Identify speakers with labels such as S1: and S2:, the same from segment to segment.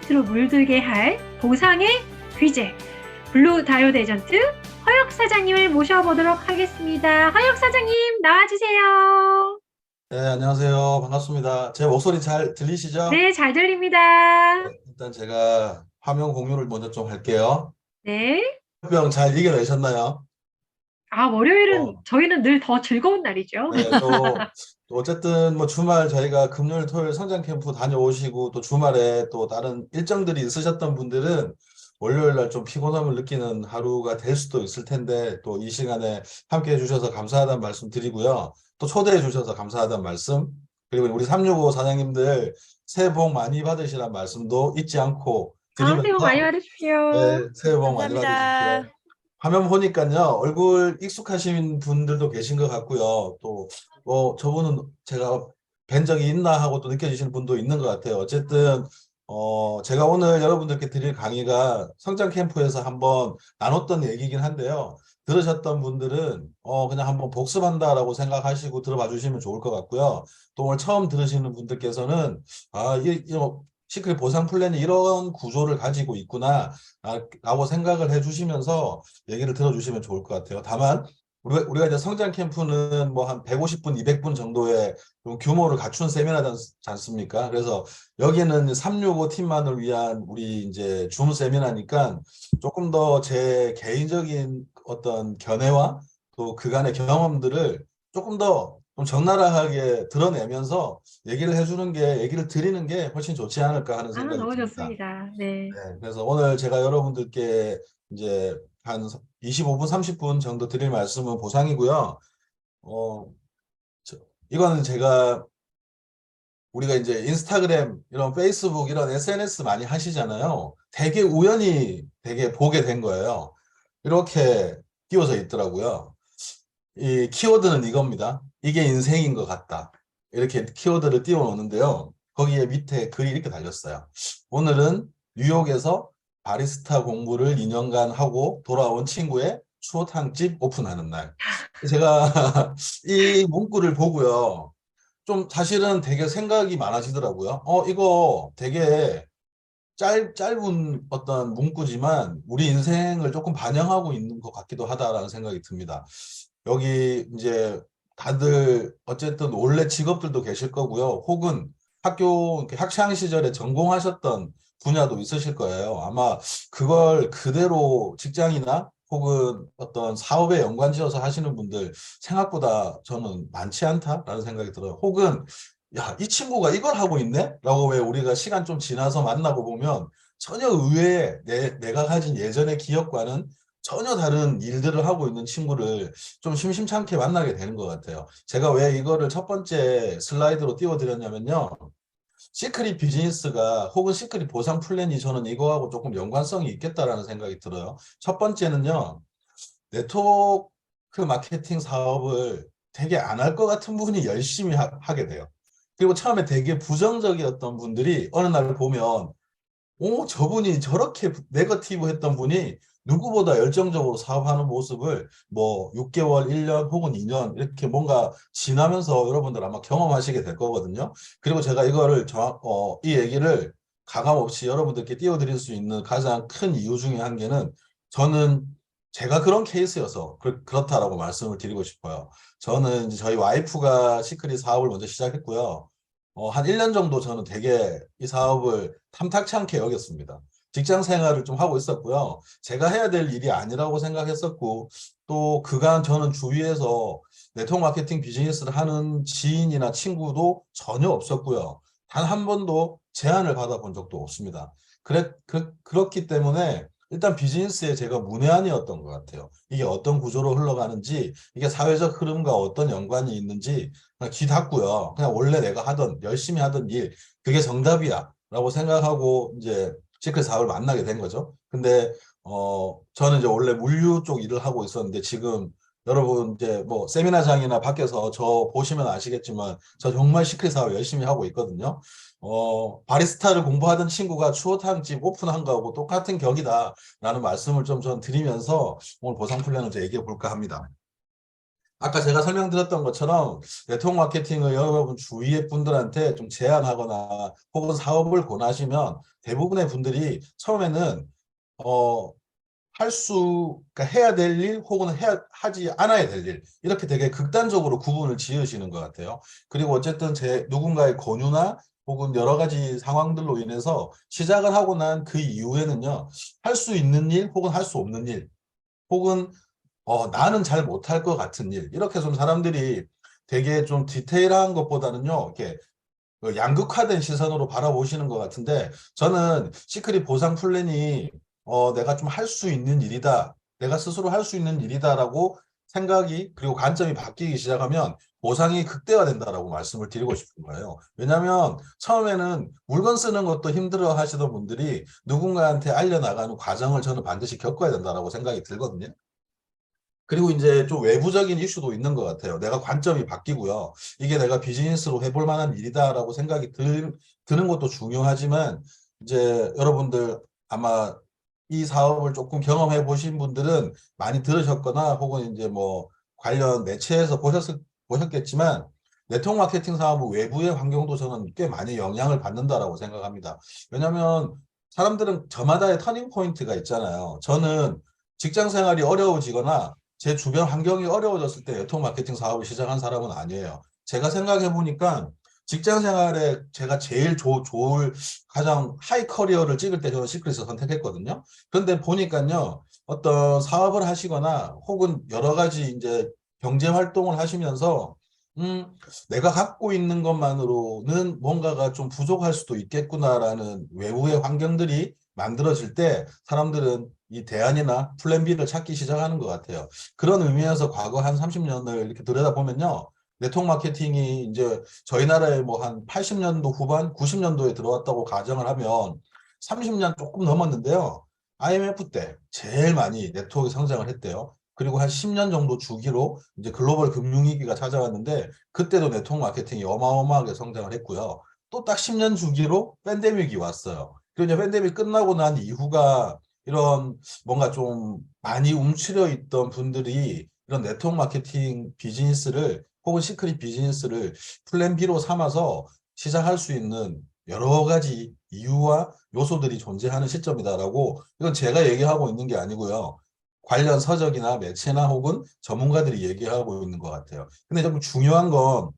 S1: 끝으로 물들게 할 보상의 귀재 블루 다이오드 에전트 허혁 사장님을 모셔보도록 하겠습니다. 허혁 사장님 나와주세요.
S2: 네, 안녕하세요. 반갑습니다. 제 목소리 잘 들리시죠?
S1: 네, 잘 들립니다.
S2: 네, 일단 제가 화면 공유를 먼저 좀 할게요.
S1: 네.
S2: 병 잘 이겨내셨나요?
S1: 아, 월요일은
S2: 어,
S1: 저희는 늘 더 즐거운 날이죠.
S2: 네, 또 어쨌든 뭐 주말 저희가 금요일, 토요일 성장 캠프 다녀오시고 또 주말에 또 다른 일정들이 있으셨던 분들은 월요일 날 좀 피곤함을 느끼는 하루가 될 수도 있을 텐데 또 이 시간에 함께 해주셔서 감사하다는 말씀 드리고요. 또 초대해 주셔서 감사하다는 말씀, 그리고 우리 365 사장님들 새해 복 많이 받으시라는 말씀도 잊지 않고
S1: 아, 새해 복 많이
S2: 드리면서,
S1: 받으십시오.
S2: 네, 새해 복 많이 받으십시오.
S3: 감사합니다.
S2: 화면 보니까요, 얼굴 익숙하신 분들도 계신 것 같고요. 또, 뭐, 저분은 제가 뵌 적이 있나 하고 또 느껴지시는 분도 있는 것 같아요. 어쨌든, 제가 오늘 여러분들께 드릴 강의가 성장 캠프에서 한번 나눴던 얘기긴 한데요. 들으셨던 분들은, 그냥 한번 복습한다라고 생각하시고 들어봐 주시면 좋을 것 같고요. 또 오늘 처음 들으시는 분들께서는, 아, 시크릿 보상 플랜이 이런 구조를 가지고 있구나. 라고 생각을 해주시면서 얘기를 들어주시면 좋을 것 같아요. 다만 우리가 이제 성장 캠프는 뭐 한 150분, 200분 정도의 좀 규모를 갖춘 세미나지 않습니까? 그래서 여기는 365 팀만을 위한 우리 이제 줌 세미나니까 조금 더 제 개인적인 어떤 견해와 또 그간의 경험들을 조금 더 좀 적나라하게 드러내면서 얘기를 드리는 게 훨씬 좋지 않을까 하는
S1: 아,
S2: 생각이
S1: 너무
S2: 듭니다.
S1: 좋습니다. 네.
S2: 네, 그래서 오늘 제가 여러분들께 이제 한 25분, 30분 정도 드릴 말씀은 보상이고요. 어, 저- 이거는 제가 우리가 이제 인스타그램, 이런 페이스북, 이런 SNS 많이 하시잖아요. 되게 우연히 되게 보게 된 거예요. 이렇게 띄워져 있더라고요. 이 키워드는 이겁니다. 이게 인생인 것 같다. 이렇게 키워드를 띄워 놓는데요. 거기에 밑에 글이 이렇게 달렸어요. 오늘은 뉴욕에서 바리스타 공부를 2년간 하고 돌아온 친구의 추어탕집 오픈하는 날. 제가 이 문구를 보고요. 좀 사실은 되게 생각이 많아지더라고요. 이거 되게 짧은 어떤 문구지만 우리 인생을 조금 반영하고 있는 것 같기도 하다라는 생각이 듭니다. 여기 이제 다들 어쨌든 원래 직업들도 계실 거고요. 혹은 이렇게 학창 시절에 전공하셨던 분야도 있으실 거예요. 아마 그걸 그대로 직장이나 혹은 어떤 사업에 연관지어서 하시는 분들 생각보다 저는 많지 않다라는 생각이 들어요. 혹은 야, 이 친구가 이걸 하고 있네? 라고 왜 우리가 시간 좀 지나서 만나고 보면 전혀 의외의 내가 가진 예전의 기억과는 전혀 다른 일들을 하고 있는 친구를 좀 심심찮게 만나게 되는 것 같아요. 제가 왜 이거를 첫 번째 슬라이드로 띄워드렸냐면요. 시크릿 비즈니스가 혹은 시크릿 보상 플랜이 저는 이거하고 조금 연관성이 있겠다라는 생각이 들어요. 첫 번째는요. 네트워크 마케팅 사업을 되게 안 할 것 같은 분이 열심히 하게 돼요. 그리고 처음에 되게 부정적이었던 분들이 어느 날 보면 저분이 저렇게 네거티브 했던 분이 누구보다 열정적으로 사업하는 모습을 뭐 6개월, 1년 혹은 2년 이렇게 뭔가 지나면서 여러분들 아마 경험하시게 될 거거든요. 그리고 제가 이 얘기를 가감 없이 여러분들께 띄워드릴 수 있는 가장 큰 이유 중에 한 개는 저는 제가 그런 케이스여서 그렇다라고 말씀을 드리고 싶어요. 저는 이제 저희 와이프가 시크릿 사업을 먼저 시작했고요. 한 1년 정도 저는 되게 이 사업을 탐탁치 않게 여겼습니다. 직장 생활을 좀 하고 있었고요. 제가 해야 될 일이 아니라고 생각했었고, 또 그간 저는 주위에서 네트워크 마케팅 비즈니스를 하는 지인이나 친구도 전혀 없었고요. 단 한 번도 제안을 받아본 적도 없습니다. 그렇기 때문에 일단 비즈니스에 제가 문외한이었던 것 같아요. 이게 어떤 구조로 흘러가는지, 이게 사회적 흐름과 어떤 연관이 있는지 그냥 귀 닫고요. 그냥 원래 내가 열심히 하던 일, 그게 정답이야. 라고 생각하고 이제 시크릿 사업을 만나게 된 거죠. 근데, 저는 이제 원래 물류 쪽 일을 하고 있었는데 지금 여러분 이제 뭐 세미나장이나 밖에서 저 보시면 아시겠지만 저 정말 시크릿 사업 열심히 하고 있거든요. 바리스타를 공부하던 친구가 추어탕집 오픈한 거하고 똑같은 격이다라는 말씀을 좀 전 드리면서 오늘 보상 플랜을 좀 얘기해 볼까 합니다. 아까 제가 설명드렸던 것처럼 네트워크 마케팅을 여러분 주위의 분들한테 좀 제안하거나 혹은 사업을 권하시면 대부분의 분들이 처음에는 어, 그러니까 해야 될 일 혹은 하지 않아야 될 일, 이렇게 되게 극단적으로 구분을 지으시는 것 같아요. 그리고 어쨌든 누군가의 권유나 혹은 여러 가지 상황들로 인해서 시작을 하고 난 그 이후에는요, 할 수 있는 일 혹은 할 수 없는 일, 혹은 나는 잘 못할 것 같은 일, 이렇게 좀 사람들이 되게 좀 디테일한 것보다는요, 이렇게 양극화된 시선으로 바라보시는 것 같은데, 저는 시크릿 보상 플랜이 내가 좀 할 수 있는 일이다, 내가 스스로 할 수 있는 일이다라고 생각이 그리고 관점이 바뀌기 시작하면 보상이 극대화된다라고 말씀을 드리고 싶은 거예요. 왜냐하면 처음에는 물건 쓰는 것도 힘들어 하시던 분들이 누군가한테 알려나가는 과정을 저는 반드시 겪어야 된다라고 생각이 들거든요. 그리고 이제 좀 외부적인 이슈도 있는 것 같아요. 내가 관점이 바뀌고요. 이게 내가 비즈니스로 해볼 만한 일이다라고 생각이 드는 것도 중요하지만, 이제 여러분들 아마 이 사업을 조금 경험해 보신 분들은 많이 들으셨거나 혹은 이제 뭐 관련 매체에서 보셨겠지만, 네트워크 마케팅 사업은 외부의 환경도 저는 꽤 많이 영향을 받는다라고 생각합니다. 왜냐하면 사람들은 저마다의 터닝 포인트가 있잖아요. 저는 직장 생활이 어려워지거나 제 주변 환경이 어려워졌을 때 네트워크 마케팅 사업을 시작한 사람은 아니에요. 제가 생각해 보니까 직장 생활에 제가 제일 좋을 가장 하이 커리어를 찍을 때 저는 시크릿을 선택했거든요. 그런데 보니까요, 어떤 사업을 하시거나 혹은 여러 가지 이제 경제 활동을 하시면서 음, 내가 갖고 있는 것만으로는 뭔가가 좀 부족할 수도 있겠구나라는 외부의 환경들이 만들어질 때 사람들은 이 대안이나 플랜 B를 찾기 시작하는 것 같아요. 그런 의미에서 과거 한 30년을 이렇게 들여다보면요. 네트워크 마케팅이 이제 저희 나라에 뭐 한 80년도 후반, 90년도에 들어왔다고 가정을 하면 30년 조금 넘었는데요. IMF 때 제일 많이 네트워크 성장을 했대요. 그리고 한 10년 정도 주기로 이제 글로벌 금융위기가 찾아왔는데 그때도 네트워크 마케팅이 어마어마하게 성장을 했고요. 또 딱 10년 주기로 팬데믹이 왔어요. 그리고 이제 팬데믹 끝나고 난 이후가 이런 뭔가 좀 많이 움츠려 있던 분들이 이런 네트워크 마케팅 비즈니스를 혹은 시크릿 비즈니스를 플랜 B로 삼아서 시작할 수 있는 여러 가지 이유와 요소들이 존재하는 시점이다라고, 이건 제가 얘기하고 있는 게 아니고요. 관련 서적이나 매체나 혹은 전문가들이 얘기하고 있는 것 같아요. 근데 좀 중요한 건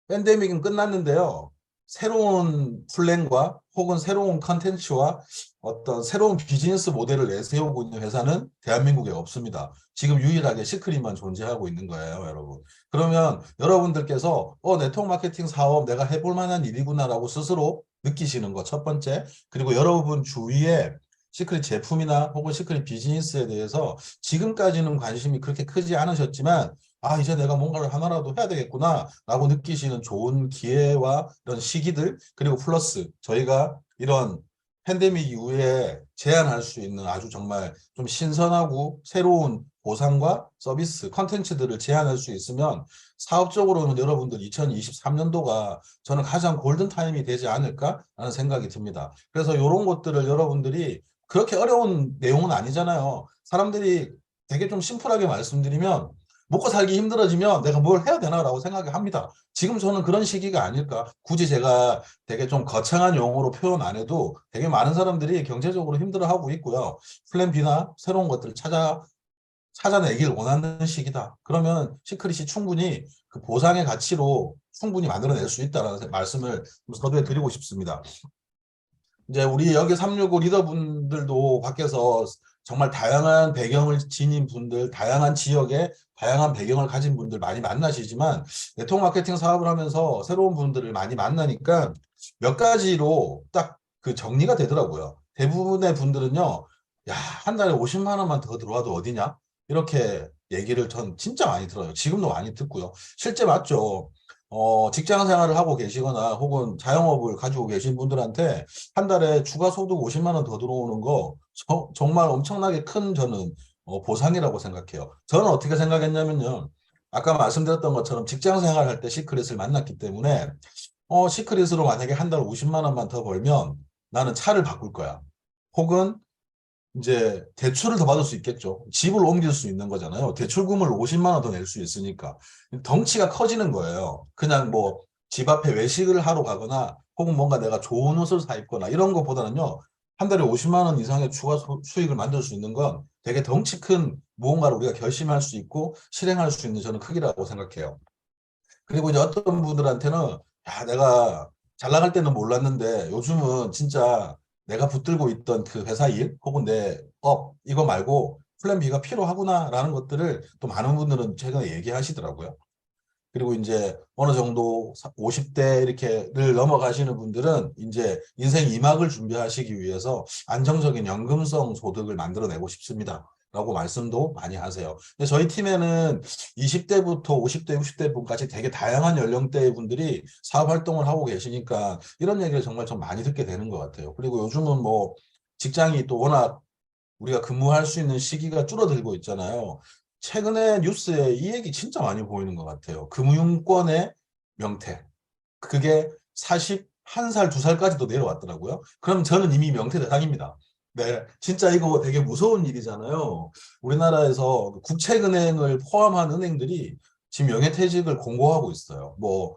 S2: 팬데믹은 끝났는데요. 새로운 플랜과 혹은 새로운 컨텐츠와 어떤 새로운 비즈니스 모델을 내세우고 있는 회사는 대한민국에 없습니다. 지금 유일하게 시크릿만 존재하고 있는 거예요, 여러분. 그러면 여러분들께서 네트워크 마케팅 사업 내가 해볼 만한 일이구나라고 스스로 느끼시는 거 첫 번째. 그리고 여러분 주위에 시크릿 제품이나 혹은 시크릿 비즈니스에 대해서 지금까지는 관심이 그렇게 크지 않으셨지만, 이제 내가 뭔가를 하나라도 해야 되겠구나 라고 느끼시는 좋은 기회와 이런 시기들, 그리고 플러스 저희가 이런 팬데믹 이후에 제안할 수 있는 아주 정말 좀 신선하고 새로운 보상과 서비스, 컨텐츠들을 제안할 수 있으면 사업적으로는 여러분들 2023년도가 저는 가장 골든타임이 되지 않을까라는 생각이 듭니다. 그래서 이런 것들을 여러분들이 그렇게 어려운 내용은 아니잖아요. 사람들이 되게 좀 심플하게 말씀드리면 먹고 살기 힘들어지면 내가 뭘 해야 되나라고 생각을 합니다. 지금 저는 그런 시기가 아닐까. 굳이 제가 되게 좀 거창한 용어로 표현 안 해도 되게 많은 사람들이 경제적으로 힘들어하고 있고요. 플랜 B나 새로운 것들을 찾아내길 원하는 시기다. 그러면 시크릿이 충분히 그 보상의 가치로 충분히 만들어낼 수 있다는 말씀을 서두에 드리고 싶습니다. 이제 우리 여기 365 리더분들도 밖에서 정말 다양한 배경을 지닌 분들, 다양한 지역에 다양한 배경을 가진 분들 많이 만나시지만 네트워크 마케팅 사업을 하면서 새로운 분들을 많이 만나니까 몇 가지로 딱 그 정리가 되더라고요. 대부분의 분들은요, 야, 한 달에 50만 원만 더 들어와도 어디냐? 이렇게 얘기를 전 진짜 많이 들어요. 지금도 많이 듣고요. 실제 맞죠. 직장 생활을 하고 계시거나 혹은 자영업을 가지고 계신 분들한테 한 달에 추가 소득 50만 원 더 들어오는 거 정말 엄청나게 큰 저는 보상이라고 생각해요. 저는 어떻게 생각했냐면요. 아까 말씀드렸던 것처럼 직장 생활할 때 시크릿을 만났기 때문에 시크릿으로 만약에 한 달 50만 원만 더 벌면 나는 차를 바꿀 거야. 혹은 이제 대출을 더 받을 수 있겠죠. 집을 옮길 수 있는 거잖아요. 대출금을 50만 원 더 낼 수 있으니까. 덩치가 커지는 거예요. 그냥 뭐 집 앞에 외식을 하러 가거나 혹은 뭔가 내가 좋은 옷을 사 입거나 이런 것보다는요. 한 달에 50만 원 이상의 추가 수익을 만들 수 있는 건 되게 덩치 큰 무언가를 우리가 결심할 수 있고 실행할 수 있는 저는 크기라고 생각해요. 그리고 이제 어떤 분들한테는 야, 내가 잘 나갈 때는 몰랐는데 요즘은 진짜 내가 붙들고 있던 그 회사 일 혹은 내 업 이거 말고 플랜 B가 필요하구나라는 것들을 또 많은 분들은 최근에 얘기하시더라고요. 그리고 이제 어느 정도 50대 이렇게를 넘어가시는 분들은 이제 인생 2막을 준비하시기 위해서 안정적인 연금성 소득을 만들어내고 싶습니다. 라고 말씀도 많이 하세요. 근데 저희 팀에는 20대부터 50대, 60대 분까지 되게 다양한 연령대의 분들이 사업 활동을 하고 계시니까 이런 얘기를 정말 좀 많이 듣게 되는 것 같아요. 그리고 요즘은 뭐 직장이 또 워낙 우리가 근무할 수 있는 시기가 줄어들고 있잖아요. 최근에 뉴스에 이 얘기 진짜 많이 보이는 것 같아요. 금융권의 명퇴. 그게 41살, 2살까지도 내려왔더라고요. 그럼 저는 이미 명퇴 대상입니다. 네, 진짜 이거 되게 무서운 일이잖아요. 우리나라에서 국책은행을 포함한 은행들이 지금 명예퇴직을 공고하고 있어요. 뭐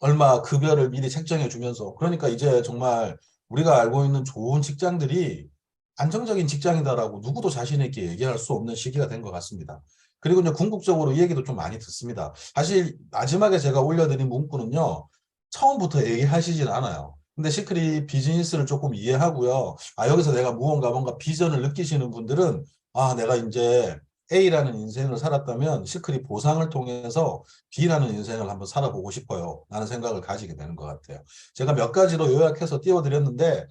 S2: 얼마 급여를 미리 책정해 주면서 그러니까 이제 정말 우리가 알고 있는 좋은 직장들이 안정적인 직장이다라고 누구도 자신 있게 얘기할 수 없는 시기가 된 것 같습니다. 그리고 이제 궁극적으로 이 얘기도 좀 많이 듣습니다. 사실 마지막에 제가 올려드린 문구는요. 처음부터 얘기하시진 않아요. 근데 시크릿 비즈니스를 조금 이해하고요. 아, 여기서 내가 무언가 뭔가 비전을 느끼시는 분들은 아, 내가 이제 A라는 인생을 살았다면 시크릿 보상을 통해서 B라는 인생을 한번 살아보고 싶어요. 라는 생각을 가지게 되는 것 같아요. 제가 몇 가지로 요약해서 띄워드렸는데,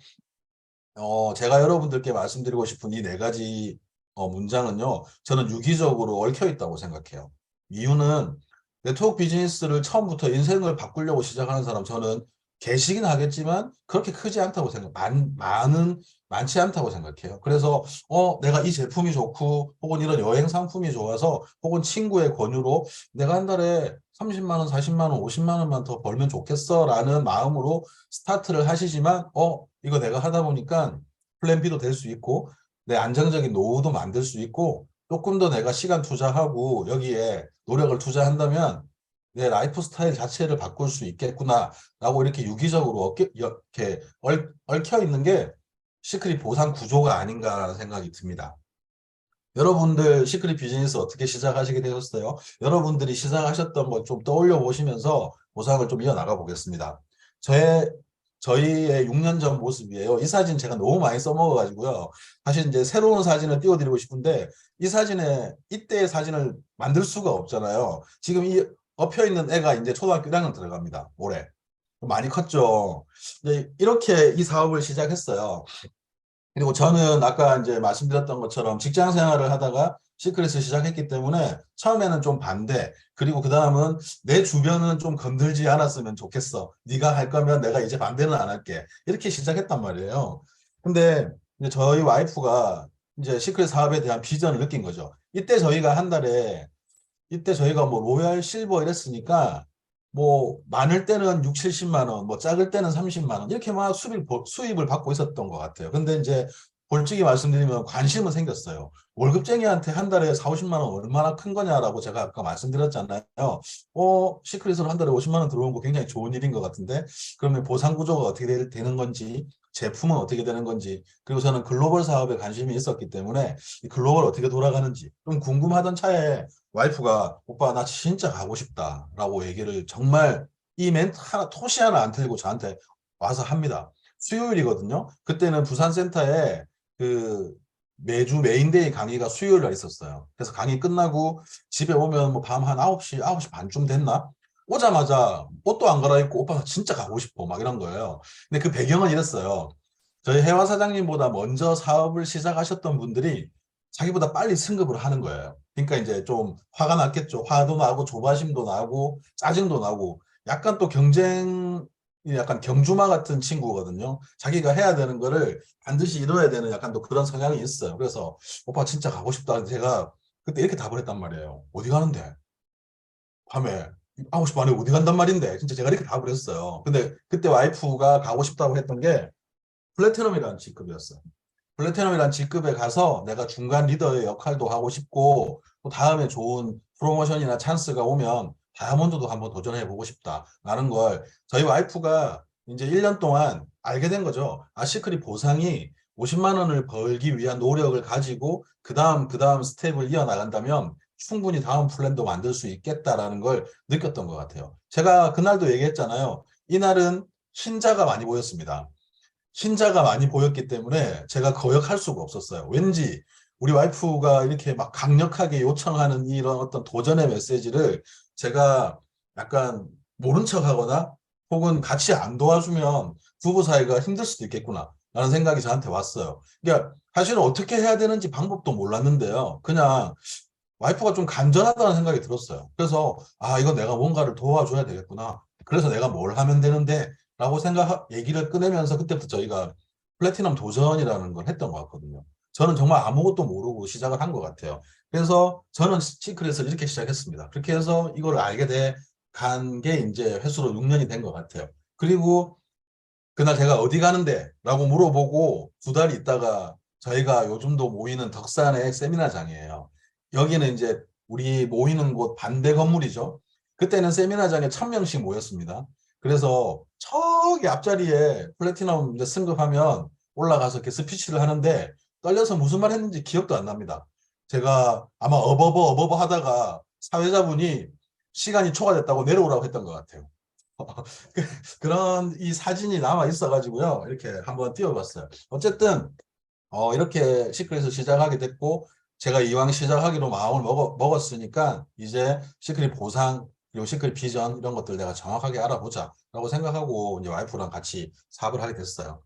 S2: 제가 여러분들께 말씀드리고 싶은 이 네 가지 문장은요, 저는 유기적으로 얽혀 있다고 생각해요. 이유는 네트워크 비즈니스를 처음부터 인생을 바꾸려고 시작하는 사람, 저는 계시긴 하겠지만 그렇게 크지 않다고 많지 않다고 생각해요. 그래서, 내가 이 제품이 좋고, 혹은 이런 여행 상품이 좋아서, 혹은 친구의 권유로 내가 한 달에 30만 원, 40만 원, 50만 원만 더 벌면 좋겠어 라는 마음으로 스타트를 하시지만, 이거 내가 하다 보니까 플랜 B도 될 수 있고, 내 안정적인 노후도 만들 수 있고, 조금 더 내가 시간 투자하고 여기에 노력을 투자한다면 내 라이프 스타일 자체를 바꿀 수 있겠구나라고 이렇게 유기적으로 이렇게 얽혀 있는 게 시크릿 보상 구조가 아닌가라는 생각이 듭니다. 여러분들 시크릿 비즈니스 어떻게 시작하시게 되셨어요? 여러분들이 시작하셨던 것 좀 떠올려 보시면서 보상을 좀 이어나가 보겠습니다. 저의 저희의 6년 전 모습이에요. 이 사진 제가 너무 많이 써먹어가지고요. 사실 이제 새로운 사진을 띄워드리고 싶은데 이 사진에 이때의 사진을 만들 수가 없잖아요. 지금 이 엎혀 있는 애가 이제 초등학교 1학년 들어갑니다. 올해. 많이 컸죠. 네, 이렇게 이 사업을 시작했어요. 그리고 저는 아까 이제 말씀드렸던 것처럼 직장 생활을 하다가 시크릿을 시작했기 때문에 처음에는 좀 반대, 그리고 그 다음은 내 주변은 좀 건들지 않았으면 좋겠어. 네가 할 거면 내가 이제 반대는 안 할게. 이렇게 시작했단 말이에요. 근데 이제 저희 와이프가 이제 시크릿 사업에 대한 비전을 느낀 거죠. 이때 저희가 뭐 로얄 실버 이랬으니까 뭐 많을 때는 6, 70만 원, 뭐 작을 때는 30만 원 이렇게 막 수입을 받고 있었던 것 같아요. 근데 이제 솔직히 말씀드리면 관심은 생겼어요. 월급쟁이한테 한 달에 4, 50만 원 얼마나 큰 거냐라고 제가 아까 말씀드렸잖아요. 시크릿으로 한 달에 50만 원 들어온 거 굉장히 좋은 일인 것 같은데 그러면 보상 구조가 어떻게 되는 건지 제품은 어떻게 되는 건지 그리고 저는 글로벌 사업에 관심이 있었기 때문에 이 글로벌 어떻게 돌아가는지 좀 궁금하던 차에 와이프가 오빠 나 진짜 가고 싶다라고 얘기를 정말 이 멘트 하나 토시 하나 안 틀리고 저한테 와서 합니다. 수요일이거든요. 그때는 부산센터에 그 매주 메인데이 강의가 수요일 날 있었어요. 그래서 강의 끝나고 집에 오면 뭐 밤 한 9시, 9시 반쯤 됐나? 오자마자 옷도 안 갈아입고 오빠 나 진짜 가고 싶어 막 이런 거예요. 근데 그 배경은 이랬어요. 저희 해화 사장님보다 먼저 사업을 시작하셨던 분들이 자기보다 빨리 승급을 하는 거예요. 그러니까 이제 좀 화가 났겠죠. 화도 나고 조바심도 나고 짜증도 나고 약간 또 약간 경주마 같은 친구거든요. 자기가 해야 되는 거를 반드시 이뤄야 되는 약간 또 그런 성향이 있어요. 그래서 오빠 진짜 가고 싶다. 제가 그때 이렇게 답을 했단 말이에요. 어디 가는데? 밤에 9시 반에 어디 간단 말인데? 진짜 제가 이렇게 답을 했어요. 근데 그때 와이프가 가고 싶다고 했던 게 플래티넘이라는 직급이었어요. 플래티넘이란 직급에 가서 내가 중간 리더의 역할도 하고 싶고 또 다음에 좋은 프로모션이나 찬스가 오면 다이아몬드도 한번 도전해 보고 싶다라는 걸 저희 와이프가 이제 1년 동안 알게 된 거죠. 시크릿 보상이 50만 원을 벌기 위한 노력을 가지고 그다음 스텝을 이어나간다면 충분히 다음 플랜도 만들 수 있겠다라는 걸 느꼈던 것 같아요. 제가 그날도 얘기했잖아요. 이날은 흰자가 많이 보였습니다. 흰자가 많이 보였기 때문에 제가 거역할 수가 없었어요. 왠지 우리 와이프가 이렇게 막 강력하게 요청하는 이런 어떤 도전의 메시지를 제가 약간 모른 척하거나 혹은 같이 안 도와주면 부부 사이가 힘들 수도 있겠구나 라는 생각이 저한테 왔어요. 그러니까 사실은 어떻게 해야 되는지 방법도 몰랐는데요. 그냥 와이프가 좀 간절하다는 생각이 들었어요. 그래서 이거 내가 뭔가를 도와줘야 되겠구나. 그래서 내가 뭘 하면 되는데 라고 얘기를 꺼내면서 그때부터 저희가 플래티넘 도전이라는 걸 했던 것 같거든요. 저는 정말 아무것도 모르고 시작을 한 것 같아요. 그래서 저는 시크릿을 이렇게 시작했습니다. 그렇게 해서 이걸 알게 돼 간 게 이제 횟수로 6년이 된 것 같아요. 그리고 그날 제가 어디 가는데? 라고 물어보고 2달 있다가 저희가 요즘도 모이는 덕산의 세미나장이에요. 여기는 이제 우리 모이는 곳 반대 건물이죠. 그때는 세미나장에 1000명씩 모였습니다. 그래서 저기 앞자리에 플래티넘 이제 승급하면 올라가서 이렇게 스피치를 하는데 떨려서 무슨 말 했는지 기억도 안 납니다. 제가 아마 어버버 하다가 사회자분이 시간이 초과됐다고 내려오라고 했던 것 같아요. 그런 이 사진이 남아 있어가지고요. 이렇게 한번 띄워봤어요. 어쨌든 이렇게 시크릿을 시작하게 됐고 제가 이왕 시작하기로 마음을 먹었으니까 이제 시크릿 보상 그리고 시크릿 비전 이런 것들 내가 정확하게 알아보자라고 생각하고 이제 와이프랑 같이 사업을 하게 됐어요.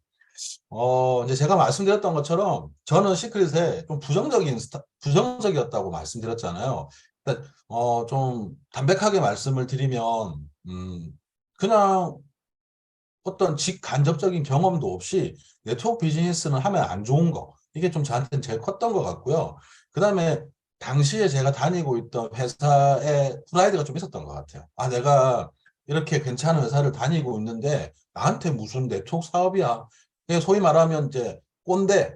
S2: 이제 제가 말씀드렸던 것처럼 저는 시크릿에 좀 부정적이었다고 말씀드렸잖아요. 근데, 좀 담백하게 말씀을 드리면, 그냥 어떤 직간접적인 경험도 없이 네트워크 비즈니스는 하면 안 좋은 거. 이게 좀 저한테는 제일 컸던 것 같고요. 그 다음에 당시에 제가 다니고 있던 회사에 프라이드가 좀 있었던 것 같아요. 내가 이렇게 괜찮은 회사를 다니고 있는데 나한테 무슨 네트워크 사업이야. 그게 소위 말하면 이제 꼰대.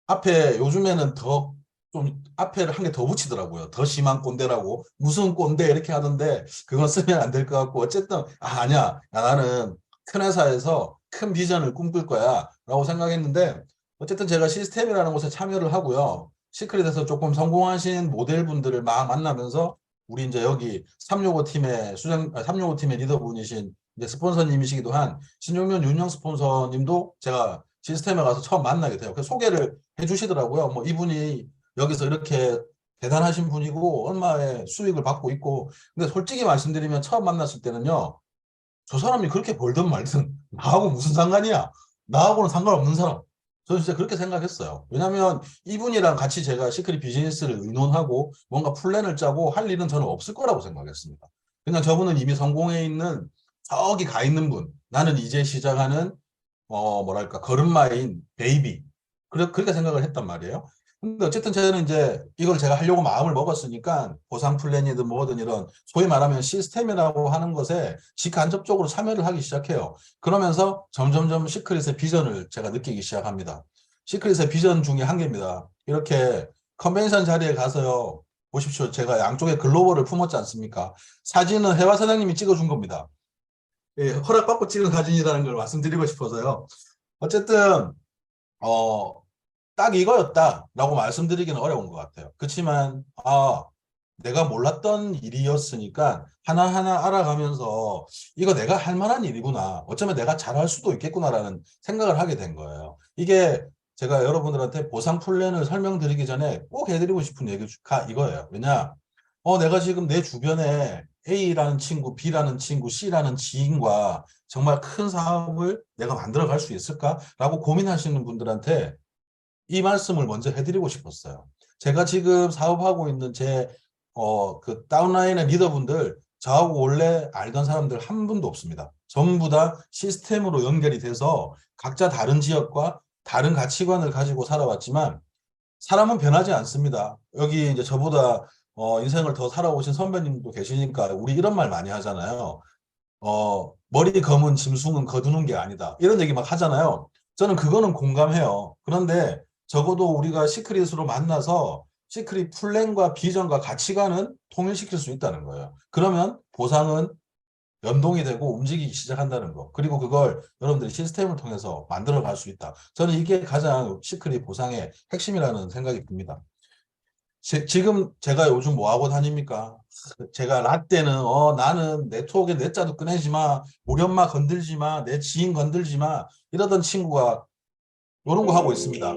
S2: 앞에 요즘에는 더 좀 앞에를 한 개 더 붙이더라고요. 더 심한 꼰대라고. 무슨 꼰대 이렇게 하던데 그건 쓰면 안 될 것 같고 어쨌든 아니야. 나는 큰 회사에서 큰 비전을 꿈꿀 거야 라고 생각했는데 어쨌든 제가 시스템이라는 곳에 참여를 하고요. 시크릿에서 조금 성공하신 모델분들을 막 만나면서 우리 이제 여기 365 팀의 365 팀의 리더분이신 이제 스폰서님이시기도 한 신종면 윤영 스폰서님도 제가 시스템에 가서 처음 만나게 돼요. 그래서 소개를 해주시더라고요. 뭐 이분이 여기서 이렇게 대단하신 분이고 얼마의 수익을 받고 있고 근데 솔직히 말씀드리면 처음 만났을 때는요. 저 사람이 그렇게 벌든 말든 나하고 무슨 상관이야. 나하고는 상관없는 사람. 저는 진짜 그렇게 생각했어요. 왜냐하면 이분이랑 같이 제가 시크릿 비즈니스를 의논하고 뭔가 플랜을 짜고 할 일은 저는 없을 거라고 생각했습니다. 그냥 저분은 이미 성공해 있는 저기 가 있는 분. 나는 이제 시작하는 뭐랄까 걸음마인 베이비. 그렇게 생각을 했단 말이에요. 근데 어쨌든 저는 이제 이걸 제가 하려고 마음을 먹었으니까 보상 플랜이든 뭐든 이런 소위 말하면 시스템이라고 하는 것에 직간접적으로 참여를 하기 시작해요. 그러면서 점점점 시크릿의 비전을 제가 느끼기 시작합니다. 시크릿의 비전 중에 한 개입니다. 이렇게 컨벤션 자리에 가서요. 보십시오. 제가 양쪽에 글로벌을 품었지 않습니까? 사진은 해화 사장님이 찍어준 겁니다. 예, 허락받고 찍은 사진이라는 걸 말씀드리고 싶어서요. 어쨌든 딱 이거였다라고 말씀드리기는 어려운 것 같아요. 그렇지만 내가 몰랐던 일이었으니까 하나하나 알아가면서 이거 내가 할 만한 일이구나. 어쩌면 내가 잘할 수도 있겠구나라는 생각을 하게 된 거예요. 이게 제가 여러분들한테 보상 플랜을 설명드리기 전에 꼭 해드리고 싶은 얘기가 이거예요. 왜냐? 내가 지금 내 주변에 A라는 친구, B라는 친구, C라는 지인과 정말 큰 사업을 내가 만들어 갈 수 있을까라고 고민하시는 분들한테 이 말씀을 먼저 해드리고 싶었어요. 제가 지금 사업하고 있는 그 다운라인의 리더분들, 저하고 원래 알던 사람들 한 분도 없습니다. 전부 다 시스템으로 연결이 돼서 각자 다른 지역과 다른 가치관을 가지고 살아왔지만 사람은 변하지 않습니다. 여기 이제 저보다 인생을 더 살아오신 선배님도 계시니까 우리 이런 말 많이 하잖아요. 머리 검은 짐승은 거두는 게 아니다. 이런 얘기 막 하잖아요. 저는 그거는 공감해요. 그런데 적어도 우리가 시크릿으로 만나서 시크릿 플랜과 비전과 가치관은 통일시킬 수 있다는 거예요. 그러면 보상은 연동이 되고 움직이기 시작한다는 거. 그리고 그걸 여러분들이 시스템을 통해서 만들어 갈 수 있다. 저는 이게 가장 시크릿 보상의 핵심이라는 생각이 듭니다. 지금 제가 요즘 뭐 하고 다닙니까? 제가 라떼는 나는 네트워크에 내 자도 꺼내지 마. 우리 엄마 건들지 마. 내 지인 건들지 마. 이러던 친구가 이런 거 하고 있습니다.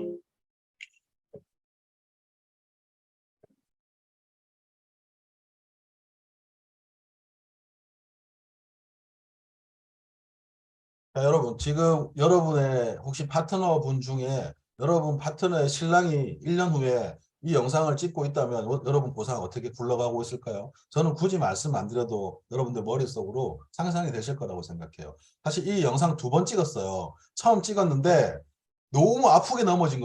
S2: 자, 여러분, 지금 여러분의 혹시 파트너분 중에 여러분 파트너의 신랑이 1년 후에 이 영상을 찍고 있다면 여러분 보상 어떻게 굴러가고 있을까요? 저는 굳이 말씀 안 드려도 여러분들 머릿속으로 상상이 되실 거라고 생각해요. 사실 이 영상 2번 찍었어요. 처음 찍었는데 너무 아프게 넘어진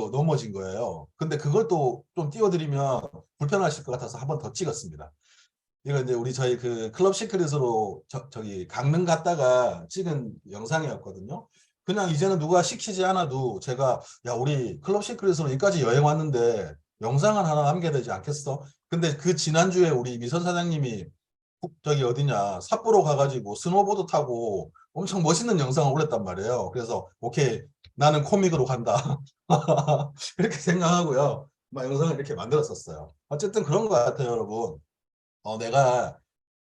S2: 거예요. 근데 그걸 또 좀 띄워드리면 불편하실 것 같아서 1번 더 찍었습니다. 이거 이제 우리 저희 그 클럽 시크릿으로 저기 강릉 갔다가 찍은 영상이었거든요. 그냥 이제는 누가 시키지 않아도 제가 야 우리 클럽 시크릿으로 여기까지 여행 왔는데 영상을 하나 남겨야 되지 않겠어? 근데 그 지난주에 우리 미선 사장님이 저기 어디냐 삿포로 가가지고 스노보드 타고 엄청 멋있는 영상을 올렸단 말이에요. 그래서 오케이 나는 코믹으로 간다. 이렇게 생각하고요. 막 영상을 이렇게 만들었었어요. 어쨌든 그런 것 같아요, 여러분. 내가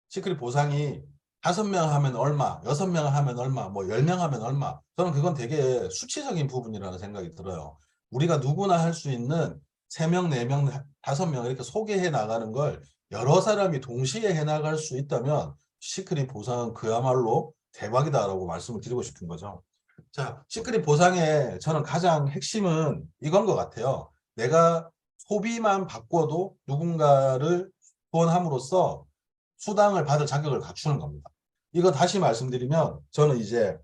S2: 시크릿 보상이 5명 하면 얼마, 6명 하면 얼마, 뭐 10명 하면 얼마. 저는 그건 되게 수치적인 부분이라는 생각이 들어요. 우리가 누구나 할 수 있는 3명, 4명, 5명 이렇게 소개해 나가는 걸 여러 사람이 동시에 해 나갈 수 있다면 시크릿 보상은 그야말로 대박이다라고 말씀을 드리고 싶은 거죠. 자, 시크릿 보상의 저는 가장 핵심은 이건 것 같아요. 내가 소비만 바꿔도 누군가를 후원함으로써 수당을 받을 자격을 갖추는 겁니다. 이거 다시 말씀드리면 저는 이제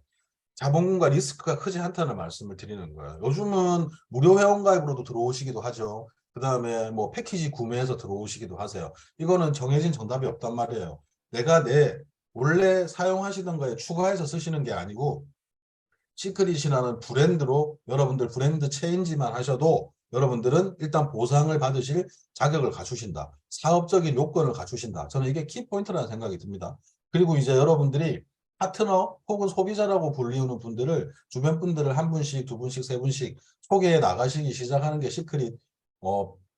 S2: 자본금과 리스크가 크지 않다는 말씀을 드리는 거예요. 요즘은 무료 회원가입으로도 들어오시기도 하죠. 그 다음에 뭐 패키지 구매해서 들어오시기도 하세요. 이거는 정해진 정답이 없단 말이에요. 내가 내 원래 사용하시던 거에 추가해서 쓰시는 게 아니고 시크릿이라는 브랜드로 여러분들 브랜드 체인지만 하셔도 여러분들은 일단 보상을 받으실 자격을 갖추신다. 사업적인 요건을 갖추신다. 저는 이게 키포인트라는 생각이 듭니다. 그리고 이제 여러분들이 파트너 혹은 소비자라고 불리우는 분들을 주변 분들을 1분씩, 2분씩, 3분씩 소개해 나가시기 시작하는 게 시크릿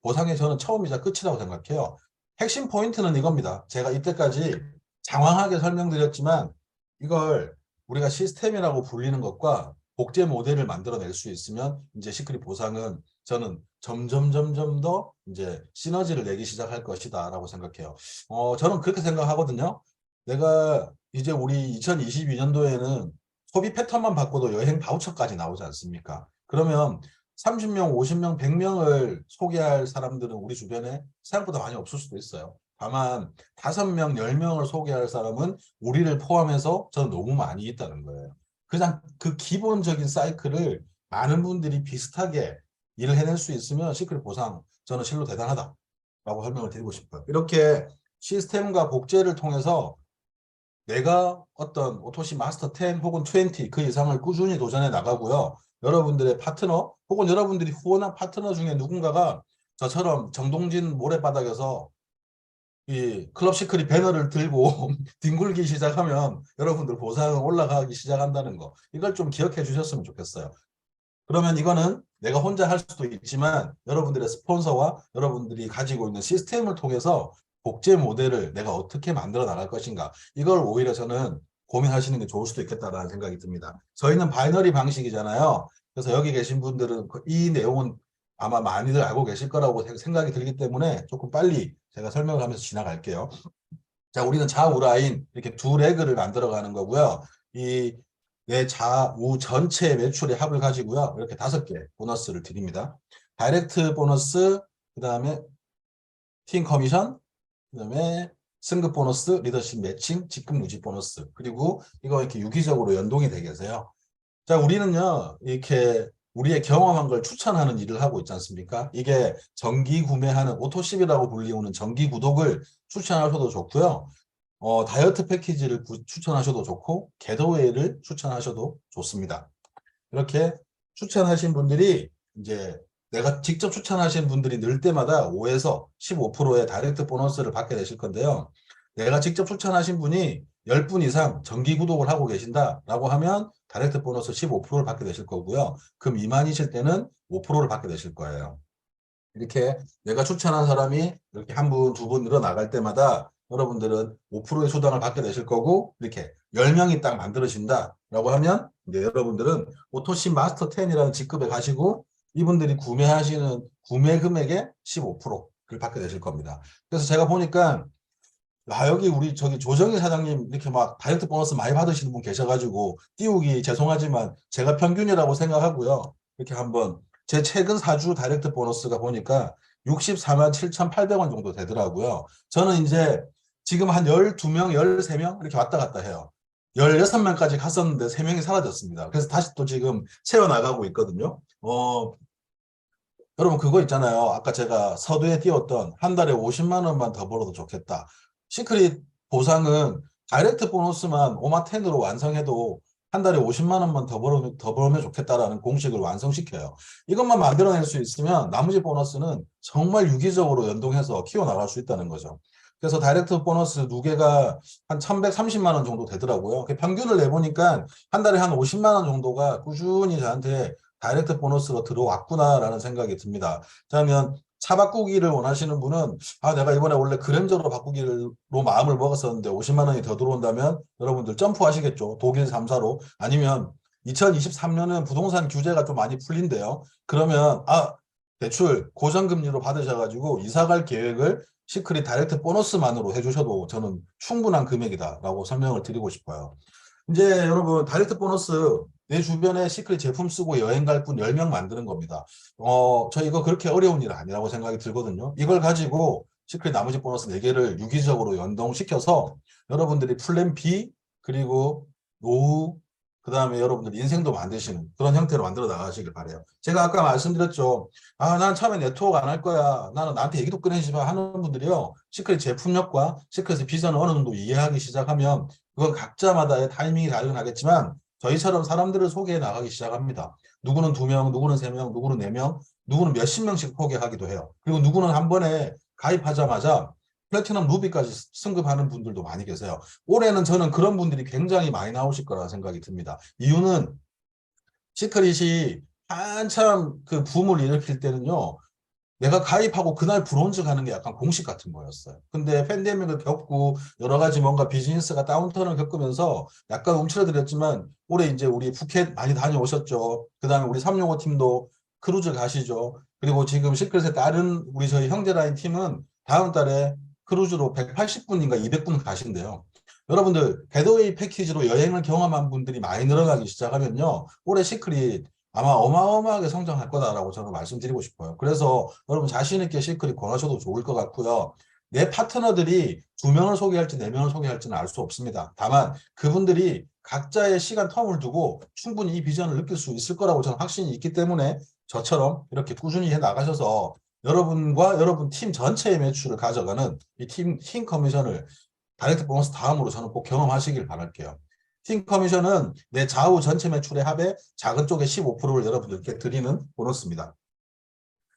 S2: 보상의 저는 처음이자 끝이라고 생각해요. 핵심 포인트는 이겁니다. 제가 이때까지 장황하게 설명드렸지만 이걸 우리가 시스템이라고 불리는 것과 복제 모델을 만들어낼 수 있으면 이제 시크릿 보상은 저는 점점 더 이제 시너지를 내기 시작할 것이다라고 생각해요. 저는 그렇게 생각하거든요. 내가 이제 우리 2022년도에는 소비 패턴만 바꿔도 여행 바우처까지 나오지 않습니까? 그러면 30명, 50명, 100명을 소개할 사람들은 우리 주변에 생각보다 많이 없을 수도 있어요. 다만 5명, 10명을 소개할 사람은 우리를 포함해서 저는 너무 많이 있다는 거예요. 그냥 그 기본적인 사이클을 많은 분들이 비슷하게 일을 해낼 수 있으면 시크릿 보상 저는 실로 대단하다라고 설명을 드리고 싶어요. 이렇게 시스템과 복제를 통해서 내가 어떤 오토시 마스터 10 혹은 20 그 이상을 꾸준히 도전해 나가고요. 여러분들의 파트너 혹은 여러분들이 후원한 파트너 중에 누군가가 저처럼 정동진 모래바닥에서 이 클럽 시크릿 배너를 들고 뒹굴기 시작하면 여러분들 보상은 올라가기 시작한다는 거. 이걸 좀 기억해 주셨으면 좋겠어요. 그러면 이거는 내가 혼자 할 수도 있지만 여러분들의 스폰서와 여러분들이 가지고 있는 시스템을 통해서 복제 모델을 내가 어떻게 만들어 나갈 것인가. 이걸 오히려 저는 고민하시는 게 좋을 수도 있겠다라는 생각이 듭니다. 저희는 바이너리 방식이잖아요. 그래서 여기 계신 분들은 이 내용은 아마 많이들 알고 계실 거라고 생각이 들기 때문에 조금 빨리 제가 설명을 하면서 지나갈게요. 자, 우리는 좌우라인 이렇게 두 레그를 만들어 가는 거고요. 이 내 좌우 전체 매출의 합을 가지고요. 이렇게 5개 보너스를 드립니다. 다이렉트 보너스, 그 다음에 팀 커미션, 그 다음에 승급 보너스, 리더십 매칭, 직급 누직 보너스. 그리고 이거 이렇게 유기적으로 연동이 되게 해서요. 자, 우리는요, 이렇게 우리의 경험한 걸 추천하는 일을 하고 있지 않습니까? 이게 정기 구매하는 오토십이라고 불리우는 정기 구독을 추천하셔도 좋고요. 다이어트 패키지를 추천하셔도 좋고, 겟어웨이를 추천하셔도 좋습니다. 이렇게 추천하신 분들이 이제 내가 직접 추천하신 분들이 늘 때마다 5에서 15%의 다이렉트 보너스를 받게 되실 건데요. 내가 직접 추천하신 분이 10분 이상 정기 구독을 하고 계신다라고 하면 다이렉트 보너스 15%를 받게 되실 거고요. 그 미만이실 때는 5%를 받게 되실 거예요. 이렇게 내가 추천한 사람이 이렇게 한 분, 두 분 늘어나갈 때마다 여러분들은 5%의 수당을 받게 되실 거고, 이렇게 10명이 딱 만들어진다라고 하면 이제 여러분들은 오토신 마스터 10이라는 직급에 가시고 이분들이 구매하시는 구매 금액의 15%를 받게 되실 겁니다. 그래서 제가 보니까 여기 우리 저기 조정희 사장님 이렇게 막 다이렉트 보너스 많이 받으시는 분 계셔가지고 띄우기 죄송하지만 제가 평균이라고 생각하고요. 이렇게 한번 제 최근 4주 다이렉트 보너스가 보니까 64만 7,800원 정도 되더라고요. 저는 이제 지금 한 12명, 13명 이렇게 왔다 갔다 해요. 16명까지 갔었는데 3명이 사라졌습니다. 그래서 다시 또 지금 채워나가고 있거든요. 여러분 그거 있잖아요. 아까 제가 서두에 띄웠던 한 달에 50만 원만 더 벌어도 좋겠다. 시크릿 보상은 다이렉트 보너스만 오마텐으로 완성해도 한 달에 50만 원만 더 벌면 좋겠다라는 공식을 완성시켜요. 이것만 만들어낼 수 있으면 나머지 보너스는 정말 유기적으로 연동해서 키워나갈 수 있다는 거죠. 그래서 다이렉트 보너스 누계가 한 1130만 원 정도 되더라고요. 평균을 내보니까 한 달에 한 50만 원 정도가 꾸준히 저한테 다이렉트 보너스로 들어왔구나라는 생각이 듭니다. 그러면 차 바꾸기를 원하시는 분은 내가 이번에 원래 그랜저로 바꾸기로 마음을 먹었었는데 50만 원이 더 들어온다면 여러분들 점프하시겠죠. 독일 3사로. 아니면 2023년은 부동산 규제가 좀 많이 풀린대요. 그러면 대출 고정금리로 받으셔가지고 이사갈 계획을 시크릿 다이렉트 보너스만으로 해주셔도 저는 충분한 금액이다라고 설명을 드리고 싶어요. 이제 여러분 다이렉트 보너스 내 주변에 시크릿 제품 쓰고 여행 갈 분 10명 만드는 겁니다. 저 이거 그렇게 어려운 일 아니라고 생각이 들거든요. 이걸 가지고 시크릿 나머지 보너스 4개를 유기적으로 연동시켜서 여러분들이 플랜 B 그리고 노후 그다음에 여러분들 인생도 만드시는 그런 형태로 만들어 나가시길 바래요. 제가 아까 말씀드렸죠. 난 처음에 네트워크 안 할 거야. 나는 나한테 얘기도 꺼내지 마 하는 분들이요. 시크릿 제품력과 시크릿의 비전을 어느 정도 이해하기 시작하면 그건 각자마다의 타이밍이 다르긴 하겠지만 저희처럼 사람들을 소개해 나가기 시작합니다. 누구는 2명, 누구는 3명, 누구는 4명, 누구는 몇십 명씩 소개하기도 해요. 그리고 누구는 한 번에 가입하자마자 플래티넘 루비까지 승급하는 분들도 많이 계세요. 올해는 저는 그런 분들이 굉장히 많이 나오실 거라 생각이 듭니다. 이유는 시크릿이 한참 그 붐을 일으킬 때는요. 내가 가입하고 그날 브론즈 가는 게 약간 공식 같은 거였어요. 근데 팬데믹을 겪고 여러 가지 뭔가 비즈니스가 다운턴을 겪으면서 약간 움츠러들었지만 올해 이제 우리 푸켓 많이 다녀오셨죠. 그다음에 우리 365 팀도 크루즈 가시죠. 그리고 지금 시크릿의 다른 우리 저희 형제라인 팀은 다음 달에 크루즈로 180분인가 200분 가신대요. 여러분들 겟어웨이 패키지로 여행을 경험한 분들이 많이 늘어나기 시작하면요. 올해 시크릿 아마 어마어마하게 성장할 거다라고 저는 말씀드리고 싶어요. 그래서 여러분 자신 있게 시크릿 권하셔도 좋을 것 같고요. 내 파트너들이 2명을 소개할지 4명을 소개할지는 알 수 없습니다. 다만 그분들이 각자의 시간 텀을 두고 충분히 이 비전을 느낄 수 있을 거라고 저는 확신이 있기 때문에 저처럼 이렇게 꾸준히 해 나가셔서 여러분과 여러분 팀 전체의 매출을 가져가는 이 팀 커미션을 다이렉트 보너스 다음으로 저는 꼭 경험하시길 바랄게요. 팀 커미션은 내 좌우 전체 매출의 합의 작은 쪽의 15%를 여러분들께 드리는 보너스입니다.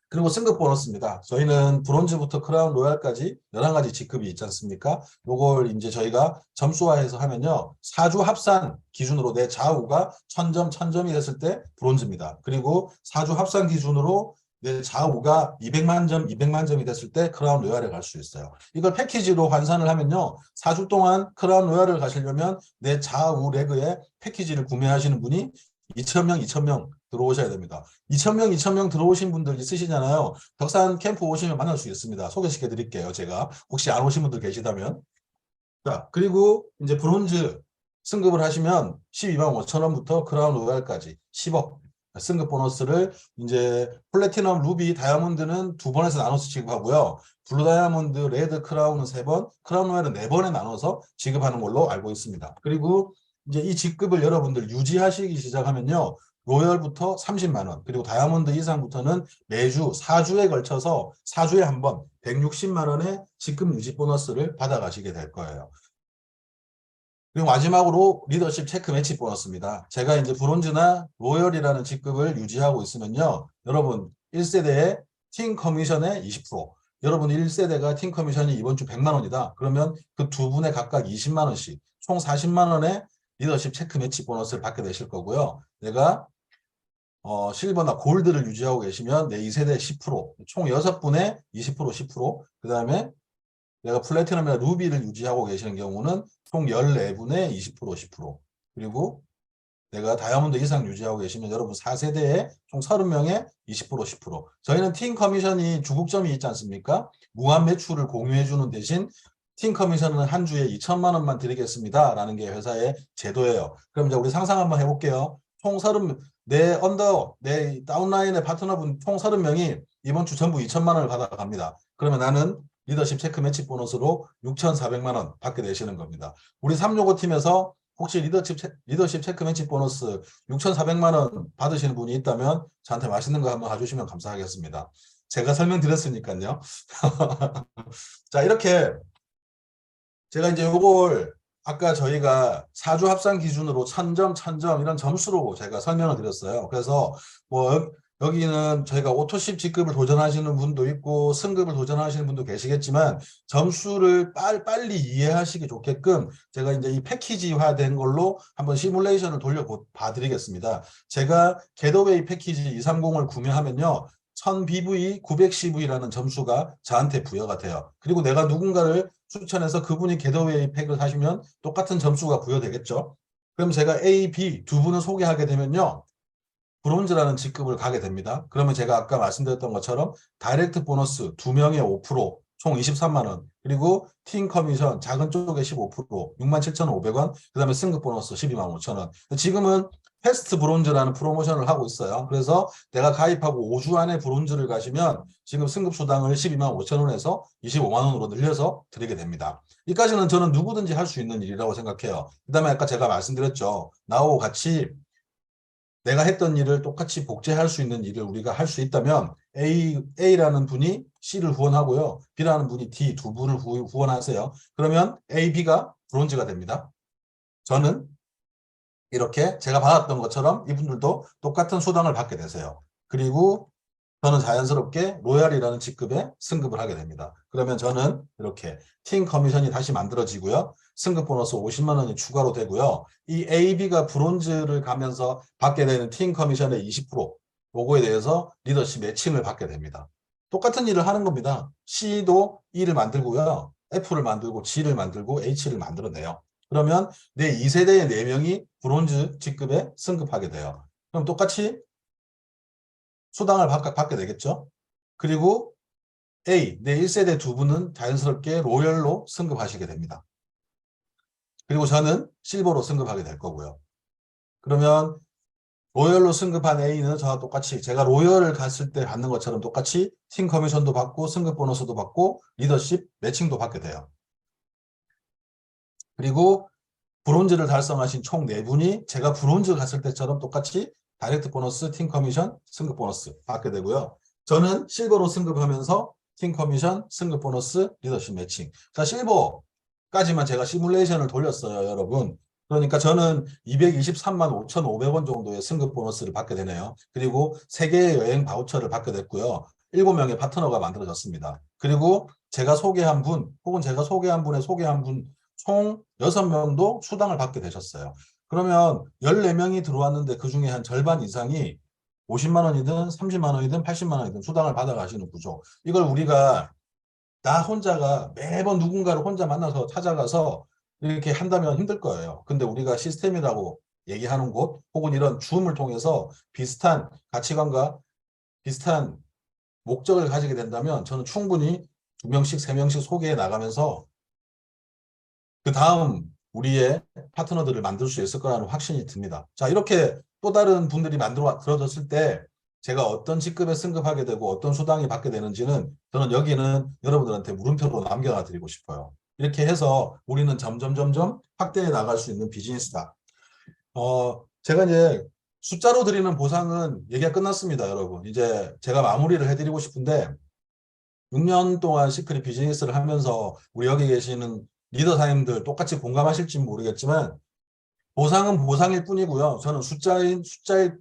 S2: 그리고 승급 보너스입니다. 저희는 브론즈부터 크라운 로얄까지 11가지 직급이 있지 않습니까? 요걸 이제 저희가 점수화해서 하면요. 4주 합산 기준으로 내 좌우가 1000점, 1000점이 됐을 때 브론즈입니다. 그리고 4주 합산 기준으로 내 좌우가 200만 점, 200만 점이 됐을 때 크라운 로얄에 갈 수 있어요. 이걸 패키지로 환산을 하면요. 4주 동안 크라운 로얄을 가시려면 내 좌우 레그에 패키지를 구매하시는 분이 2,000명, 2,000명 들어오셔야 됩니다. 2,000명, 2,000명 들어오신 분들 있으시잖아요. 덕산 캠프 오시면 만날 수 있습니다. 소개시켜 드릴게요. 제가 혹시 안 오신 분들 계시다면. 자, 그리고 이제 브론즈 승급을 하시면 12만 5천 원부터 크라운 로얄까지 10억 승급 보너스를 이제 플래티넘, 루비, 다이아몬드는 2번에서 나눠서 지급하고요. 블루 다이아몬드, 레드 크라운은 3번, 크라운 로얄은 4번에 나눠서 지급하는 걸로 알고 있습니다. 그리고 이제 이 직급을 여러분들 유지하시기 시작하면요. 로열부터 30만 원, 그리고 다이아몬드 이상부터는 매주 4주에 걸쳐서 4주에 한 번 160만 원의 직급 유지 보너스를 받아가시게 될 거예요. 그리고 마지막으로 리더십 체크 매치 보너스입니다. 제가 이제 브론즈나 로열이라는 직급을 유지하고 있으면요. 여러분 1세대의 팀 커미션의 20%. 여러분 1세대가 팀 커미션이 이번 주 100만 원이다. 그러면 그 두 분에 각각 20만 원씩 총 40만 원의 리더십 체크 매치 보너스를 받게 되실 거고요. 내가 실버나 골드를 유지하고 계시면 내 2세대 10%, 총 6분의 20%, 10%, 그 다음에 내가 플래티넘이나 루비를 유지하고 계시는 경우는 총 14분의 20%, 10%, 그리고 내가 다이아몬드 이상 유지하고 계시면 여러분 4세대에 총 30명에 20%, 10%. 저희는 팀 커미션이 주국점이 있지 않습니까? 무한 매출을 공유해주는 대신 팀 커미션은 한 주에 2천만 원만 드리겠습니다. 라는 게 회사의 제도예요. 그럼 이제 우리 상상 한번 해볼게요. 총 30, 내 다운라인의 파트너분 총 30명이 이번 주 전부 2천만 원을 받아갑니다. 그러면 나는 리더십 체크 매치 보너스로 6,400만 원 받게 되시는 겁니다. 우리 365 팀에서 혹시 리더십 체크 매치 보너스 6,400만 원 받으시는 분이 있다면 저한테 맛있는 거 한번 가주시면 감사하겠습니다. 제가 설명드렸으니까요. 자, 이렇게 제가 이제 요걸 아까 저희가 4주 합산 기준으로 1000점, 1000점 이런 점수로 제가 설명을 드렸어요. 그래서 뭐 여기는 저희가 오토십 직급을 도전하시는 분도 있고 승급을 도전하시는 분도 계시겠지만 점수를 빨리 이해하시기 좋게끔 제가 이제 이 패키지화된 걸로 한번 시뮬레이션을 돌려봐 드리겠습니다. 제가 겟어웨이 패키지 230을 구매하면요. 1000BV, 910V라는 점수가 저한테 부여가 돼요. 그리고 내가 누군가를 추천해서 그분이 겟어웨이 팩을 사시면 똑같은 점수가 부여되겠죠. 그럼 제가 A, B 두 분을 소개하게 되면요. 브론즈라는 직급을 가게 됩니다. 그러면 제가 아까 말씀드렸던 것처럼 다이렉트 보너스 2명에 5%, 총 23만 원, 그리고 팀 커미션 작은 쪽에 15%, 67,500원, 그 다음에 승급 보너스 12만 5천 원. 지금은 패스트 브론즈라는 프로모션을 하고 있어요. 그래서 내가 가입하고 5주 안에 브론즈를 가시면 지금 승급 수당을 12만 5천 원에서 25만 원으로 늘려서 드리게 됩니다. 이까지는 저는 누구든지 할 수 있는 일이라고 생각해요. 그 다음에 아까 제가 말씀드렸죠. 나하고 같이 내가 했던 일을 똑같이 복제할 수 있는 일을 우리가 할 수 있다면 A라는 분이 C를 후원하고요. B라는 분이 D 두 분을 후원하세요. 그러면 A, B가 브론즈가 됩니다. 저는 이렇게 제가 받았던 것처럼 이분들도 똑같은 수당을 받게 되세요. 그리고 저는 자연스럽게 로얄이라는 직급에 승급을 하게 됩니다. 그러면 저는 이렇게 팀 커미션이 다시 만들어지고요. 승급 보너스 50만 원이 추가로 되고요. 이 AB가 브론즈를 가면서 받게 되는 팀 커미션의 20%, 요거에 대해서 리더십 매칭을 받게 됩니다. 똑같은 일을 하는 겁니다. C도 E를 만들고요. F를 만들고 G를 만들고 H를 만들어내요. 그러면 내 2세대의 4명이 브론즈 직급에 승급하게 돼요. 그럼 똑같이 수당을 받게 되겠죠. 그리고 A, 내 1세대 두 분은 자연스럽게 로열로 승급하시게 됩니다. 그리고 저는 실버로 승급하게 될 거고요. 그러면 로열로 승급한 A는 저와 똑같이 제가 로열을 갔을 때 받는 것처럼 똑같이 팀 커미션도 받고 승급 보너스도 받고 리더십 매칭도 받게 돼요. 그리고 브론즈를 달성하신 총 4분이 제가 브론즈 갔을 때처럼 똑같이 다이렉트 보너스, 팀 커미션, 승급 보너스 받게 되고요. 저는 실버로 승급하면서 팀 커미션, 승급 보너스, 리더십 매칭. 자, 실버까지만 제가 시뮬레이션을 돌렸어요, 여러분. 그러니까 저는 223만 5,500원 정도의 승급 보너스를 받게 되네요. 그리고 3개의 여행 바우처를 받게 됐고요. 7명의 파트너가 만들어졌습니다. 그리고 제가 소개한 분, 혹은 제가 소개한 분의 소개한 분, 총 6명도 수당을 받게 되셨어요. 그러면 14명이 들어왔는데 그중에 한 절반 이상이 50만 원이든 30만 원이든 80만 원이든 수당을 받아가시는 구조. 이걸 우리가 나 혼자가 매번 누군가를 혼자 만나서 찾아가서 이렇게 한다면 힘들 거예요. 근데 우리가 시스템이라고 얘기하는 곳 혹은 이런 줌을 통해서 비슷한 가치관과 비슷한 목적을 가지게 된다면 저는 충분히 2명씩, 3명씩 소개해 나가면서 그 다음 우리의 파트너들을 만들 수 있을 거라는 확신이 듭니다. 자, 이렇게 또 다른 분들이 만들어졌을 때 제가 어떤 직급에 승급하게 되고 어떤 수당이 받게 되는지는 저는 여기는 여러분들한테 물음표로 남겨놔 드리고 싶어요. 이렇게 해서 우리는 점점 확대해 나갈 수 있는 비즈니스다. 제가 이제 숫자로 드리는 보상은 얘기가 끝났습니다, 여러분. 이제 제가 마무리를 해드리고 싶은데 6년 동안 시크릿 비즈니스를 하면서 우리 여기 계시는 리더사님들 똑같이 공감하실지 모르겠지만 보상은 보상일 뿐이고요. 저는 숫자일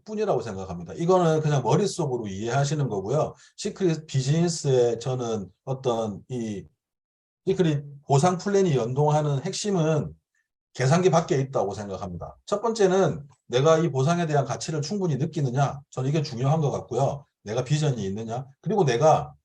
S2: 뿐이라고 생각합니다. 이거는 그냥 머릿속으로 이해하시는 거고요. 시크릿 비즈니스에 저는 어떤 이 시크릿 보상 플랜이 연동하는 핵심은 계산기 밖에 있다고 생각합니다. 첫 번째는 내가 이 보상에 대한 가치를 충분히 느끼느냐. 저는 이게 중요한 것 같고요. 내가 비전이 있느냐. 그리고 내가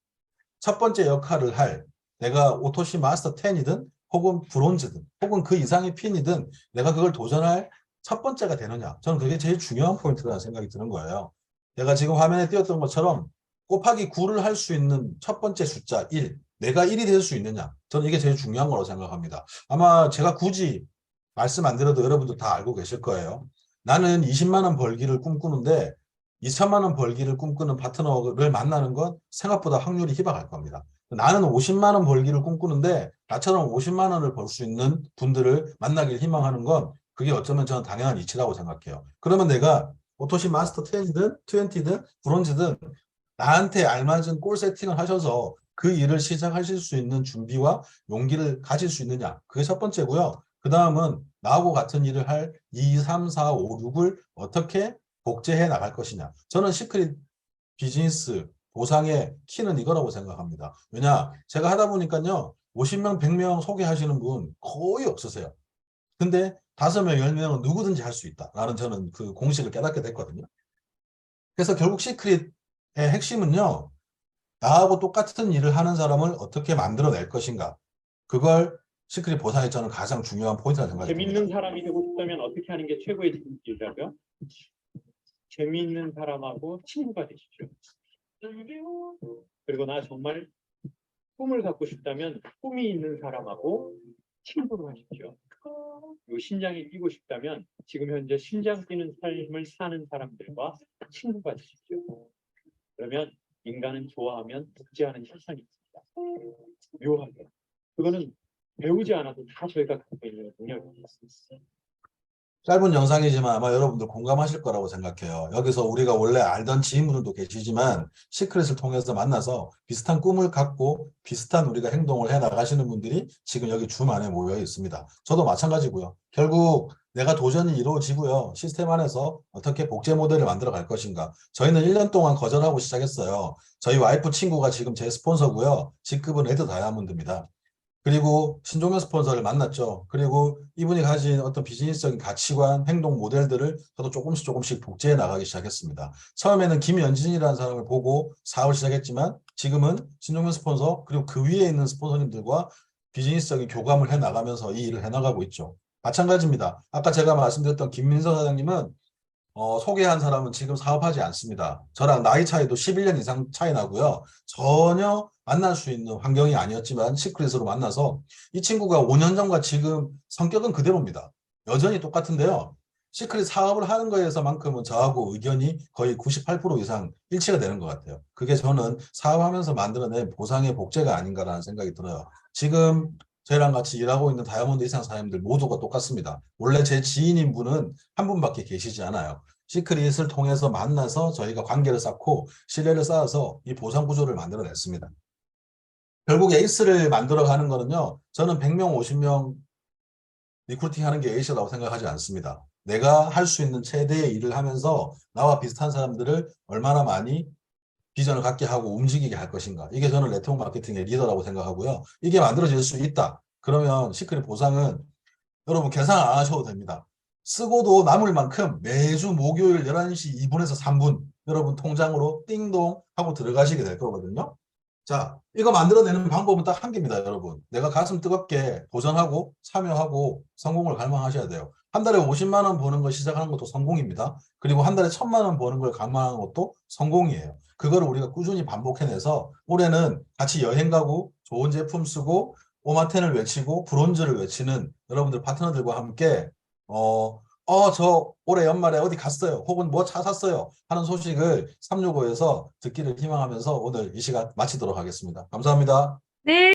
S2: 첫 번째 역할을 할 내가 오토시 마스터 10이든 혹은 브론즈든 혹은 그 이상의 핀이든 내가 그걸 도전할 첫 번째가 되느냐. 저는 그게 제일 중요한 포인트라는 생각이 드는 거예요. 내가 지금 화면에 띄었던 것처럼 곱하기 9를 할 수 있는 첫 번째 숫자 1. 내가 1이 될 수 있느냐. 저는 이게 제일 중요한 거라고 생각합니다. 아마 제가 굳이 말씀 안 드려도 여러분들 다 알고 계실 거예요. 나는 20만 원 벌기를 꿈꾸는데 2천만 원 벌기를 꿈꾸는 파트너를 만나는 건 생각보다 확률이 희박할 겁니다. 나는 50만 원 벌기를 꿈꾸는데 나처럼 50만 원을 벌 수 있는 분들을 만나길 희망하는 건 그게 어쩌면 저는 당연한 이치라고 생각해요. 그러면 내가 오토시 마스터 10이든 20든 브론즈든 나한테 알맞은 골 세팅을 하셔서 그 일을 시작하실 수 있는 준비와 용기를 가질 수 있느냐. 그게 첫 번째고요. 그 다음은 나하고 같은 일을 할 2, 3, 4, 5, 6을 어떻게 복제해 나갈 것이냐. 저는 시크릿 비즈니스 보상의 키는 이거라고 생각합니다. 왜냐, 제가 하다 보니까요, 50명, 100명 소개하시는 분 거의 없으세요. 근데 5명, 10명은 누구든지 할 수 있다라는 저는 그 공식을 깨닫게 됐거든요. 그래서 결국 시크릿의 핵심은요, 나하고 똑같은 일을 하는 사람을 어떻게 만들어낼 것인가. 그걸 시크릿 보상이 저는 가장 중요한 포인트라고 생각이 듭니다.
S3: 재밌는 사람이 되고 싶다면 어떻게 하는 게 최고의 길이라고요? 재미있는 사람하고 친구가 되십시오. 그리고 나 정말 꿈을 갖고 싶다면 꿈이 있는 사람하고 친구를 하십시오. 그리고 심장이 뛰고 싶다면 지금 현재 심장 뛰는 삶을 사는 사람들과 친구가 되십시오. 그러면 인간은 좋아하면 복제하는 현상이 있습니다. 묘하게. 그거는 배우지 않아도 다 저희가 갖고 있는 능력이 있습니다.
S2: 짧은 영상이지만 아마 여러분들 공감하실 거라고 생각해요. 여기서 우리가 원래 알던 지인분들도 계시지만 시크릿을 통해서 만나서 비슷한 꿈을 갖고 비슷한 우리가 행동을 해 나가시는 분들이 지금 여기 줌 안에 모여 있습니다. 저도 마찬가지고요. 결국 내가 도전이 이루어지고요. 시스템 안에서 어떻게 복제 모델을 만들어 갈 것인가. 저희는 1년 동안 거절하고 시작했어요. 저희 와이프 친구가 지금 제 스폰서고요. 직급은 레드 다이아몬드입니다. 그리고 신종현 스폰서를 만났죠. 그리고 이분이 가진 어떤 비즈니스적인 가치관, 행동 모델들을 저도 조금씩 복제해 나가기 시작했습니다. 처음에는 김연진이라는 사람을 보고 사업을 시작했지만 지금은 신종현 스폰서 그리고 그 위에 있는 스폰서님들과 비즈니스적인 교감을 해 나가면서 이 일을 해 나가고 있죠. 마찬가지입니다. 아까 제가 말씀드렸던 김민서 사장님은 소개한 사람은 지금 사업하지 않습니다. 저랑 나이 차이도 11년 이상 차이 나고요. 전혀 만날 수 있는 환경이 아니었지만 시크릿으로 만나서 이 친구가 5년 전과 지금 성격은 그대로입니다. 여전히 똑같은데요. 시크릿 사업을 하는 거에서만큼은 저하고 의견이 거의 98% 이상 일치가 되는 것 같아요. 그게 저는 사업하면서 만들어낸 보상의 복제가 아닌가라는 생각이 들어요. 지금 저희랑 같이 일하고 있는 다이아몬드 이상 사장님들 모두가 똑같습니다. 원래 제 지인인 분은 한 분밖에 계시지 않아요. 시크릿을 통해서 만나서 저희가 관계를 쌓고 신뢰를 쌓아서 이 보상 구조를 만들어냈습니다. 결국 에이스를 만들어가는 거는요. 저는 100명, 50명 리크루팅하는 게 에이스라고 생각하지 않습니다. 내가 할 수 있는 최대의 일을 하면서 나와 비슷한 사람들을 얼마나 많이 비전을 갖게 하고 움직이게 할 것인가. 이게 저는 네트워크 마케팅의 리더라고 생각하고요. 이게 만들어질 수 있다. 그러면 시크릿 보상은 여러분 계산 안 하셔도 됩니다. 쓰고도 남을 만큼 매주 목요일 11시 2분에서 3분 여러분 통장으로 띵동 하고 들어가시게 될 거거든요. 자, 이거 만들어내는 방법은 딱 한 개입니다, 여러분. 내가 가슴 뜨겁게 도전하고 참여하고 성공을 갈망하셔야 돼요. 한 달에 50만 원 버는 걸 시작하는 것도 성공입니다. 그리고 한 달에 1,000만 원 버는 걸 갈망하는 것도 성공이에요. 그거를 우리가 꾸준히 반복해내서 올해는 같이 여행 가고 좋은 제품 쓰고 오마텐을 외치고 브론즈를 외치는 여러분들 파트너들과 함께 저 올해 연말에 어디 갔어요. 혹은 뭐 차 샀어요. 하는 소식을 365에서 듣기를 희망하면서 오늘 이 시간 마치도록 하겠습니다. 감사합니다.
S1: 네.